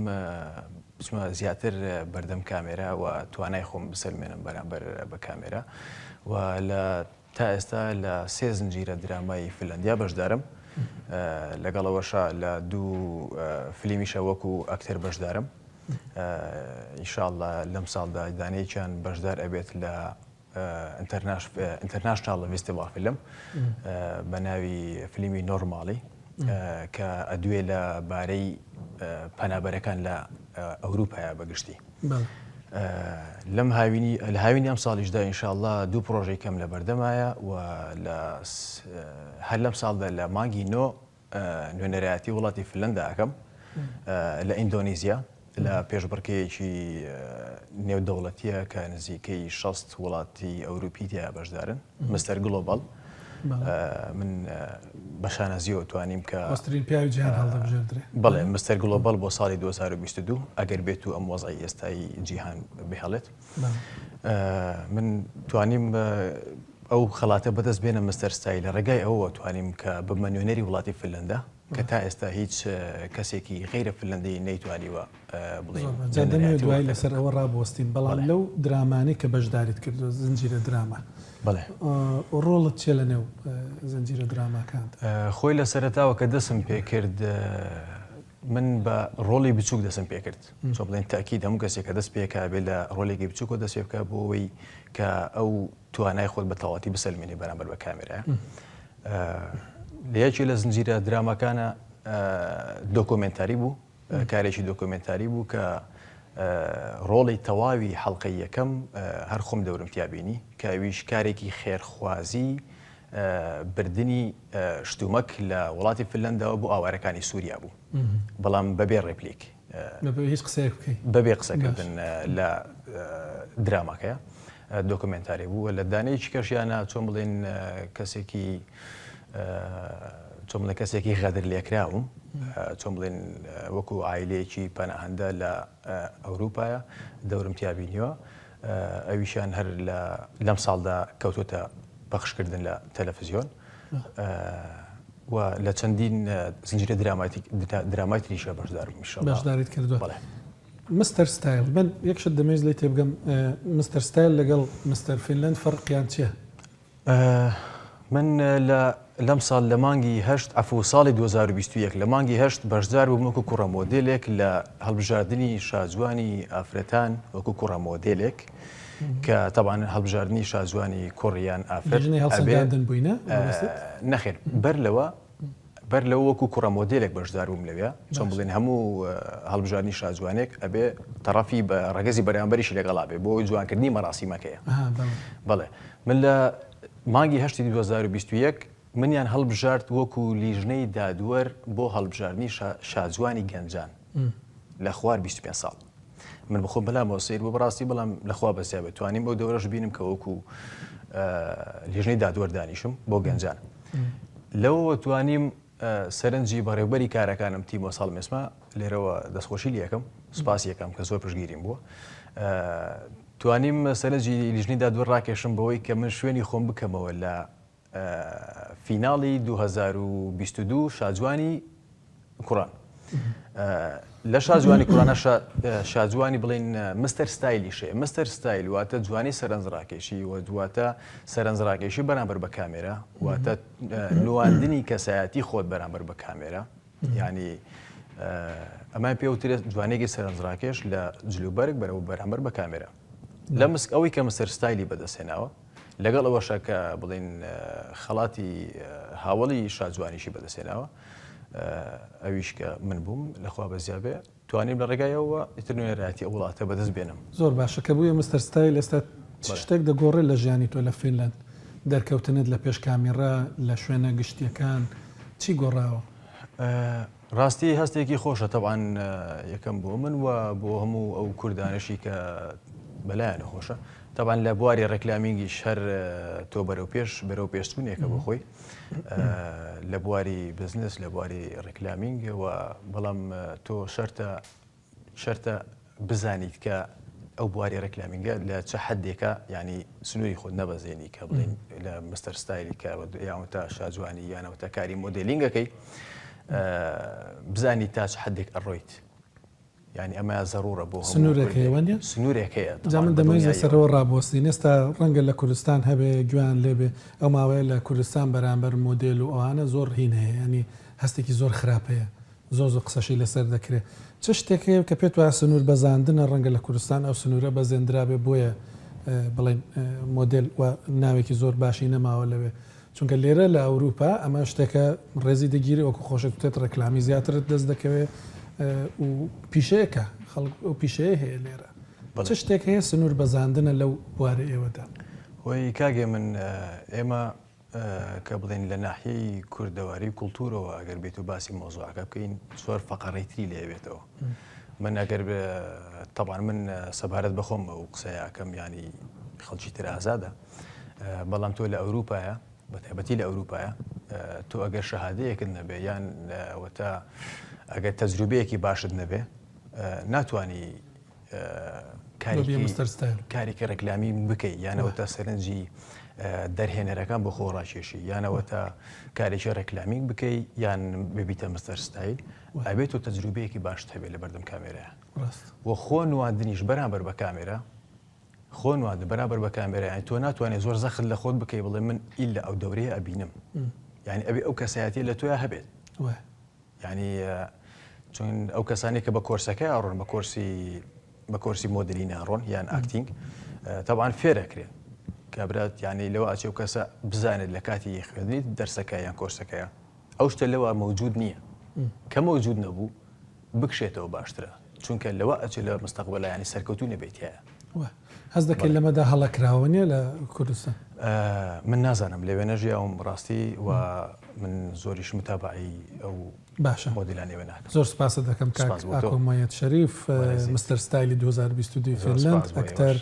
زیاتر بەردەم کامێرە و توانای خۆم بسەلمێنم بەرامبەر بە کامێرە و لە تا ئێستا لە 3 زنجیرە درامایی فنلەندیا بەشدارم. لەگەڵەوەشە لە 2 فلیمیشە وەکو ئەکتەر بەشدارم. ئینشاءڵڵا لەم ساڵدا دانەیەکیان بەشدار ئەبێت لە ئینتەرناشنال فێستیڤال فیلم بە ناوی فلیمی نۆرماڵی کە ئەدوێ لە بارەی پەنابەرەکان لە ئەوروپایە بەگشتی. لەم هاوینی ئەم ساڵیشدا ئینشاءڵڵا 2 پرۆژەی کەم لە بەردەمایە و هەر لەم ساڵدا لە مانگی نوێنەرایەتی وڵاتی فنلەندا ئەەکەم لە ئیندۆنیزیا لە پێشبڕکەیەکی نێودەوڵەتیە کە نزیکەی 60 وڵاتی ئەوروپی تیا بەشدارن مستەر گلۆبال. من بەشانەزیەوە توانیم کە بەڵێ مستەر گلۆبال بۆ ساڵی 2022 ئەگەر بێت و ئەم وەزای ئێستایی جیهان بهێڵێت من توانیم ئەو خەڵاتە بەدەست بێنە مستەر ستایل لە ڕێگای ئەوە توانیم کە بمە نوێنەری وڵاتی فنلەندا کە تا ئێستا هیچ کەسێکی غیرە فنلندی نەیتوانیوە بڵێن جادەمێ دوای لەسەر ئەوە ڕابوەستین بەڵام لەو درامانی کە بەشداریت کردو زنجیرە دراما بڵێ ڕۆڵت چێ لە نێو زنجیرە دراماکان خۆی لە سەرەتاوە کە دەسم پێ کرد من بە ڕۆڵی بچووک دەسم پێ کرد چۆن بڵێن تاکید هەموو کەسێک کە دەست پێکا بێت لە ڕۆڵێکی بچووکۆ دەست پێ بکە بۆ ئەوەی کە ئەو توانای خۆت بە تەواتی بسەلمێنێ بەرامبەر بە کامێرایە لە یەکی لە زنجیرە درامەکانە دۆکۆمنتاری بوو کارێکی دۆکۆمنتاری بوو کە ڕۆڵی تەواوی حەڵقەی یەکەم هەر خۆم دەورم تیابینی کە ئەویش کارێکی خێرخوازی بردننی شتومەک لە وڵاتی فنلندەوە بۆ ئاوارەکانی سووریا بوو بەڵام بەبێ ڕێپلیک هیچ قسەیەک بکەیت بەبێ قسەکردن لە درامەکەیە دۆکۆمنتاری بوو لە دانەیەکی کەشیانە چۆن بڵێن کەسێکی چۆن بڵێن کەسێکی غەدر لێکراوم چۆن بڵێن وەکو ئایلەیەکی پەناهەندە لە ئەوروپایە دەورم تیابینیوە ئەویشان هەر لەم ساڵدا کەوتۆتە پەخشکردن لە تەلەڤیزیۆن و لە چەندین زنجیرە درامای تریشە بەشداریت کردووە مستەر ستایل من یەکشت دەمەوێت لێ تێبگەم مستەر ستایل لەگەڵ مستەر فینلند فەرقیان چییە؟ من لەم ساڵ لە مانگی هەشت ئەفو ساڵی 2021 لە مانگی هەشت بەشدار بووم وەکو کوڕە مۆدێلێک لە هەڵبژاردننی شازوانی ئافرەتان وەکو کوڕە مۆدێلێک کە تەبان هەڵبژاردننی شازوانی کوڕیان ئافرەتان بووینە نەخێر بەر لەوە وەکو کوڕە مۆدێلێک بەشدار بووم لەوێ چۆن بڵێن هەموو هەڵبژاردننی شازوانێک ئەبێ تەڕەفی بە ڕەگەزی بەرامبەریشی لەگەڵا بێ بۆ جوانکردنی مەراسیمەکەیە بەڵێ من لە مانگی هەشتی 2021 منیان هەڵبژارد وەکو لیژنەی دادوەر بۆ هەڵبژاردننی شازوانی گەنجان لە خوار 25 ساڵ من بخۆم بەلامەوە سیر بۆ بەڕاستی بەڵام لەخوا بەسیا بتوانیم بۆ دەورەش بینم کە وەکو لیژنەی دادوەر دانیشم بۆ گەنجان لەوە توانیم سەرنجی بەڕێوبەری کارەکانم تیمۆ ساڵ مێسما لێرەوە دەستخۆشی یەکەم سوپاس یەکەم کە زۆر پشگیریم بووە توانیم سەرنجی لیژنەی دادوەر ڕاکێشم بەوەی کە من شوێنی خۆم بکەمەوە لە فیناڵی 2022 شازوانی کوڕان لە شازوانی کوڕانە شازوانی بڵێن مستەر ستایلیشێ مستەر ستایل واتە جوانی سەرنجڕاکێشی و دواتە سەرنجڕاکێشی بەرامبەر بە کامێرە واتە نواندنی کەسایەتی خۆت بەرامبەر بە کامێرە یعنی ئەمان پێوترێ جوانێکی سەرنجڕاکێش لە جلوبەرگ بەرامبەر بە کامێرە لە ئەوەی کە مستەر ستایلی بەدەستێناوە لەگەڵ ئەوەشە کە بڵێن خەڵاتی هاوڵی شازوانیشی بەدەستێناوە ئەویش کە من بووم لەخوا بەزیابێ توانیم لە ڕێگایەوە ئیتر نوێنەرایەتی ئەو وڵاتە بەدەست بێنم زۆر باشە کە بوویە مستەر ستایل ئێستا شتێک دەگۆڕێت لە ژیانی تۆ لە فینلند دەرکەوتنت لە پێش کامیرا لە شوێنە گشتیەکان چی گۆڕاوە؟ ڕاستی هەستێکی خۆشە تەبعاان یەکەم بۆ من و بۆ هەموو ئەو کوردانشی کە بەلایەنە خۆشە تەبان لە بواری ڕێکلامینگیش هەر تۆ بەرەو پێشچوونێکە بۆ خۆی لە بواری بزنس لە بواری ڕێکلامینگ و بەڵام تۆ شەرتە بزانیت کە ئەو بواری ڕێکلامینگە لە چه حدێکە ینی سنووری خۆت نەبەزێنی کە بڵین لە مستەر ستایلی کە یاوەتە شازوانی یانەوەتە کاری مۆدێلینگەکەی بزانی تا چه حدێک ئەڕۆیت ینی ئەمە زەڕورە بۆ سنوورێکەیە جا من دەمەوێت سەرەوە ڕابۆستی ئێستا ڕەنگە لە کوردستان هەبێ گویان لێبێ ئەو ماوەیە لە کوردستان بەرامبەر مۆدێل و ئەوانە زۆر هین هەیە ینی هەستێکی زۆر خراپەیە زۆر قسەشی لەسەر دەکرێت چ شتێکەیە کە پێت وایە سنوور بەزاندنە ڕەنگە لە کوردستان ئەو سنوورە بەزێنرابێ بۆیە بڵێن مۆدێل و ناوێکی زۆر باشی نەماوە لەوێ چونکە لێرە لە ئەوروپا ئەمە شتێکە ڕێزی دەگیری وەکو خۆشێک بێت ڕێکلامی زیاترت دەست دەکەوێت و پیشەیەکە خەڵک ئەو پیشەیە هەیە لێرە چه شتێک هەیە سنوور بەزاندنە لەو بوارە ئێوەدا وەی کاگێ من ئێمە کە بڵێن لە ناحیەی کوردەواری کولتورەوە ئەگەر بێت و باسی مۆزوعەکە بکەین زۆر فەقەڕێتری لێبێتەوە من ئەگەر تەبان من سەبارەت بەخۆم ئەو قسەیەکەم ینی خەڵکی تر ئازادە بەڵام تۆ لە ئەوروپایە بەتایبەتی لە ئەوروپایە تۆ ئەگەر شەهادەیەکت نەبێ یان ئەگەر تەجروبەیەکی باشت نەبێ ناتوانی کارێکی ڕێکلامی بکەیت یانەوە تا سەرنجی دەرهێنەرەکان بۆ خۆڕاکێشی یانەوە تا کارێکی ڕێکلامی بکەیت یان ببیتە مستەر ستایل ئەبێت و تەجروبەیەکی باش هەبێت لە بەردەم کامێرەیە و خۆ نواندنیش بەرامبەر بە کامێرە خۆ نواد بەرامبەر بە کامێرە تۆ ناتوانێت زۆر زەخت لە خۆت بکەی بڵێ من ئیلا ئەو دەورەیە ئەبینم یعنی ئەبێ ئەو کەسایەتی لە تۆیە هەبێت ینی چون ئەو کەسانی کە بە کۆرسەکە ئاڕۆن بە کۆرسی مۆدلی ناڕۆن یان ئاکتینگ تەبان فێرەکرێت کابرات ینی لەوە ئاچێ و کەسە بزانێت لە کاتی خوێندنیت دەرسەکە یان کۆرسەکەیە ئەو شتە لەوە مەوجود نییە کە مەوجود نەبوو بکشێتەوە باشترە چونکە لەوە ئەچێت لە مستەقبەلە ینی سەرکەوتوو نەبێتیایە هەز دەکەیت لەمەدا هەڵەکراوە نیە لە کوردستان من نازانم لەوێنە ژیاوم ڕاستی و من زۆریش متابعی ئەو باشە مۆدیلانێوە ناکەم زۆر سپاسە دەکەم کاکۆمایەت شەریف مستەر ستایلی 2022 فینلند ئەکتەر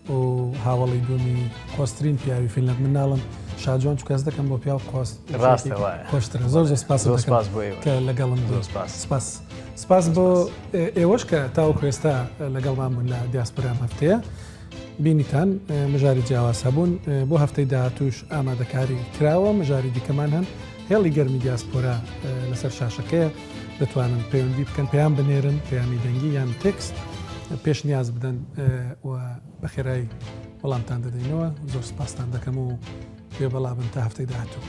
و هاوڵی دومی خۆسترین پیاوی فینلند مناڵم شاجوان چکەس دەکەم بۆ پیاو خۆشترە زۆر سپاس کە لەگەڵم سپاس بۆ ئێوەش کە تاوەکو ئێستا لەگەڵمان بوون لە دیاسپۆرام هەفتەیە بینیتان مژاری جیاواز هەبوون بۆ هەفتەی داهاتوش ئامادەکاری کراوە مژاری دیکەمان هەن هێڵی گەرمی دیاسپۆرا لەسەر شاشەکەیە دەتوانن پەیوەندی بکەن پێیان بنێرن پەیامی دەنگی یان تێکست پێش نیاز بدەن و بەخێرایی وەڵامتان دەدەینەوە زۆر سپاسان دەکەم و پێ بەڵا بن تا هەفتەی داهاتوو.